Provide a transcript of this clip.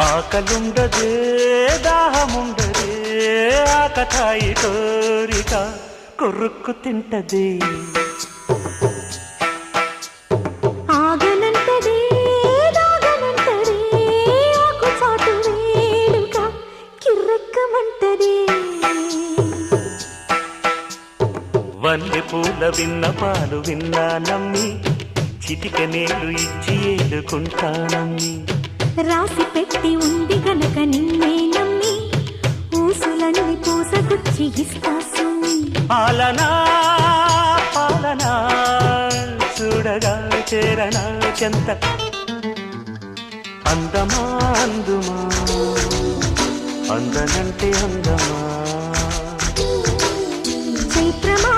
ఆకలుండదే దాహముండదే ఆకతాయి కోరిక కొరుక్కు తింటది వన్నె పూల విన్నపాలు విన్నా నమ్మి చిటిక నేలు ఇచ్చి ఏడుకుంటానమ్మి రాసి పెట్టి ఉంది గనక నిన్నే నమ్మి ఊసులన్నీ పూసగుచ్చి ఇస్తా సుమ్మి పాలనా పాలనా చూడగా చేరనా చెంత అందమా అందుమా అందనంటే అందమా చైత్రమా